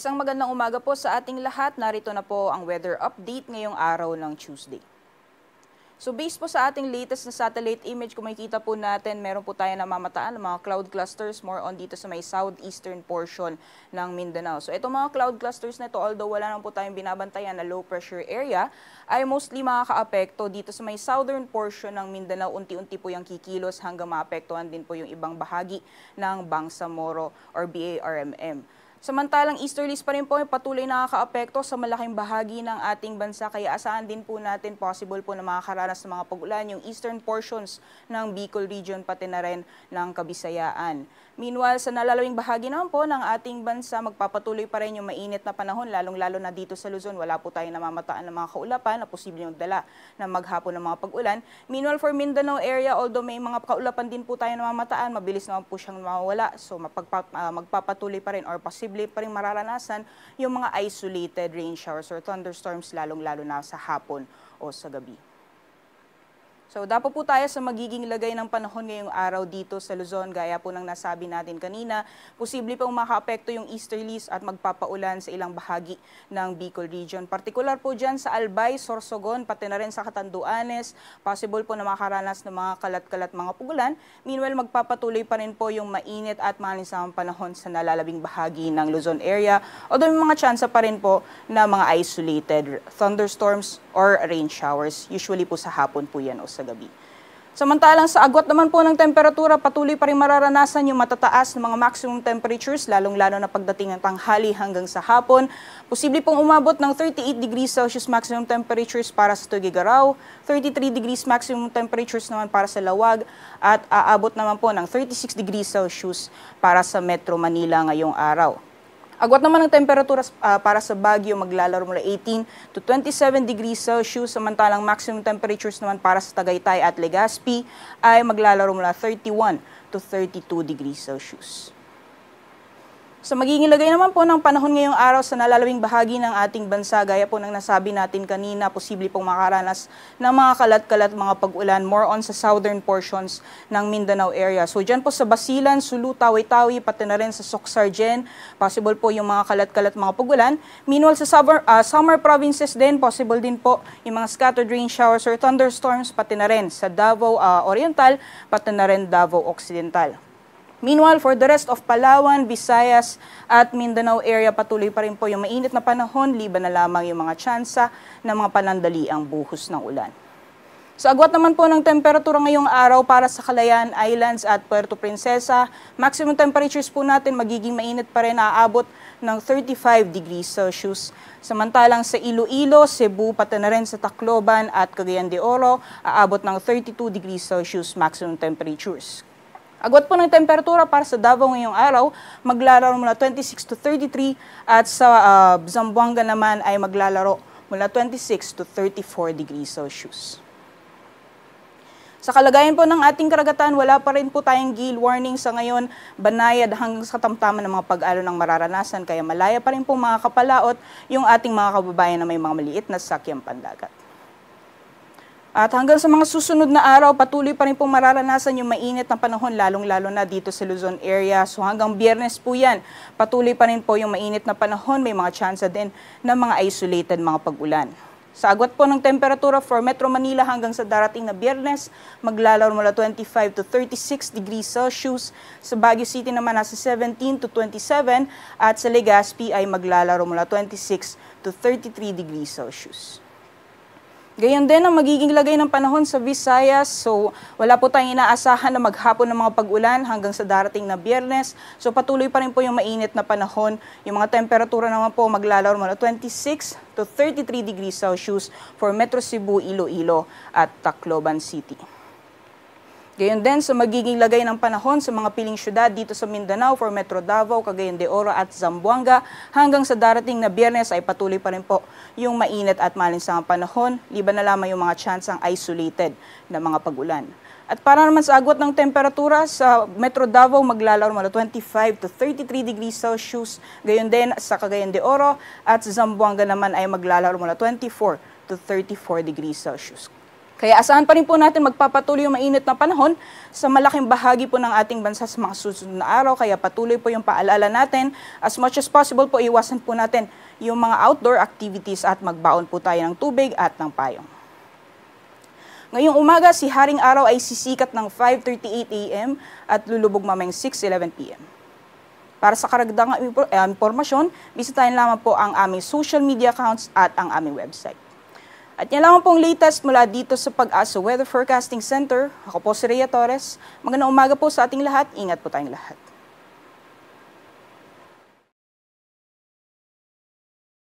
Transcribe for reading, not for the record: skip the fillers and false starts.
Isang magandang umaga po sa ating lahat. Narito na po ang weather update ngayong araw ng Tuesday. So based po sa ating latest na satellite image, kung makikita po natin, meron po tayo namamataan ng mga cloud clusters more on dito sa may southeastern portion ng Mindanao. So itong mga cloud clusters na ito, although wala naman po tayong binabantayan na low pressure area, ay mostly makakaapekto dito sa may southern portion ng Mindanao. Unti-unti po yung kikilos hanggang maapektuhan din po yung ibang bahagi ng Bangsamoro or BARMM. Samantalang easterlies pa rin po ay patuloy nakakaapekto sa malaking bahagi ng ating bansa, kaya asahan din po natin possible po na makakaranas ng mga pag-ulan yung eastern portions ng Bicol region pati na rin ng Kabisayaan. Meanwhile, sa nalalawing bahagi naman po ng ating bansa, magpapatuloy pa rin yung mainit na panahon, lalong-lalo na dito sa Luzon. Wala po tayong namamataan ng mga kaulapan na posibleng magdala ng maghapon ng mga pag-ulan. Meanwhile, for Mindanao area, although may mga kaulapan din po tayo namamataan, mabilis naman po siyang mawawala. So magpapatuloy pa rin or posible pa rin mararanasan yung mga isolated rain showers or thunderstorms, lalong-lalo na sa hapon o sa gabi. So dapat po tayo sa magiging lagay ng panahon ngayong araw dito sa Luzon. Gaya po ng nasabi natin kanina, posible pong makaapekto yung easterlies at magpapaulan sa ilang bahagi ng Bicol region. Partikular po dyan sa Albay, Sorsogon, pati na rin sa Catanduanes, possible po na makaranas ng mga kalat-kalat mga pugulan. Meanwhile, magpapatuloy pa rin po yung mainit at malinsamang panahon sa nalalabing bahagi ng Luzon area. Although may mga tsansa pa rin po na mga isolated thunderstorms or rain showers. Usually po sa hapon po yan o sa gabi. Samantalang sa agwat naman po ng temperatura, patuloy pa rin mararanasan yung matataas ng mga maximum temperatures, lalong-lalo na pagdating ng tanghali hanggang sa hapon. Posible pong umabot ng 38 degrees Celsius maximum temperatures para sa Tuguegarao, 33 degrees maximum temperatures naman para sa Lawag, at aabot naman po ng 36 degrees Celsius para sa Metro Manila ngayong araw. Agwat naman ng temperatura para sa Baguio, maglalaro mula 18 to 27 degrees Celsius, samantalang maximum temperatures naman para sa Tagaytay at Legazpi ay maglalaro mula 31 to 32 degrees Celsius. Sa magiging lagay naman po ng panahon ngayong araw sa nalalawing bahagi ng ating bansa, gaya po ng nasabi natin kanina, posible pong makaranas ng mga kalat-kalat mga pag-ulan more on sa southern portions ng Mindanao area. So dyan po sa Basilan, Sulu, Tawi-Tawi, pati na rin sa Soc-Sargen, possible po yung mga kalat-kalat mga pag-ulan. Meanwhile sa summer provinces din, possible din po yung mga scattered rain showers or thunderstorms, pati na rin sa Davao Oriental, pati na rin Davao Occidental. Meanwhile, for the rest of Palawan, Visayas at Mindanao area, patuloy pa rin po yung mainit na panahon, liban na lamang yung mga tsansa ng mga panandaliang buhos ng ulan. Sa agwat naman po ng temperatura ngayong araw para sa Calayan Islands at Puerto Princesa, maximum temperatures po natin magiging mainit pa rin, aabot ng 35 degrees Celsius. Samantalang sa Iloilo, Cebu, pati na rin sa Tacloban at Cagayan de Oro, aabot ng 32 degrees Celsius maximum temperatures. Agwat po ng temperatura para sa Davao ngayong araw, maglalaro mula 26 to 33 at sa Zamboanga naman ay maglalaro mula 26 to 34 degrees Celsius. Sa kalagayan po ng ating karagatan, wala pa rin po tayong gale warning sa ngayon, banayad hanggang sa katamtaman ng mga pag-alo ng mararanasan, kaya malaya pa rin po mga kapalaot yung ating mga kababayan na may mga maliit na sakyang pandagat. At hanggang sa mga susunod na araw, patuloy pa rin pong mararanasan yung mainit na panahon, lalong-lalo na dito sa Luzon area. So hanggang Biyernes po yan, patuloy pa rin po yung mainit na panahon, may mga tsansa din ng mga isolated mga pag-ulan. Sa agwat po ng temperatura for Metro Manila hanggang sa darating na Biyernes, maglalaro mula 25 to 36 degrees Celsius. Sa Baguio City naman nasa 17 to 27 at sa Legazpi ay maglalaro mula 26 to 33 degrees Celsius. Gayon din ang magiging lagay ng panahon sa Visayas. So wala po tayong inaasahan na maghapon ng mga pag-ulan hanggang sa darating na Biyernes. So patuloy pa rin po yung mainit na panahon. Yung mga temperatura naman po maglalaro mula 26 to 33 degrees Celsius for Metro Cebu, Iloilo at Tacloban City. Gayon din sa magiging lagay ng panahon sa mga piling syudad dito sa Mindanao for Metro Davao, Cagayan de Oro at Zamboanga. Hanggang sa darating na Biyernes ay patuloy pa rin po yung mainit at malinsamang panahon, liban na lamang yung mga tsansang isolated na mga pag-ulan. At para naman sa agwat ng temperatura, sa Metro Davao maglalaro mula 25 to 33 degrees Celsius. Gayon din sa Cagayan de Oro at sa Zamboanga naman ay maglalaro mula 24 to 34 degrees Celsius. Kaya asahan pa rin po natin magpapatuloy yung mainit na panahon sa malaking bahagi po ng ating bansa sa mga susunod na araw. Kaya patuloy po yung paalala natin. As much as possible po, iwasan po natin yung mga outdoor activities at magbaon po tayo ng tubig at ng payong. Ngayong umaga, si Haring Araw ay sisikat ng 5:38 a.m. at lulubog mamayang 6:11 p.m. Para sa karagdagang impormasyon, bisitahin lamang po ang aming social media accounts at ang aming website. At yan lamang pong latest mula dito sa Pag-asa Weather Forecasting Center. Ako po si Rhea Torres. Magandang umaga po sa ating lahat. Ingat po tayong lahat.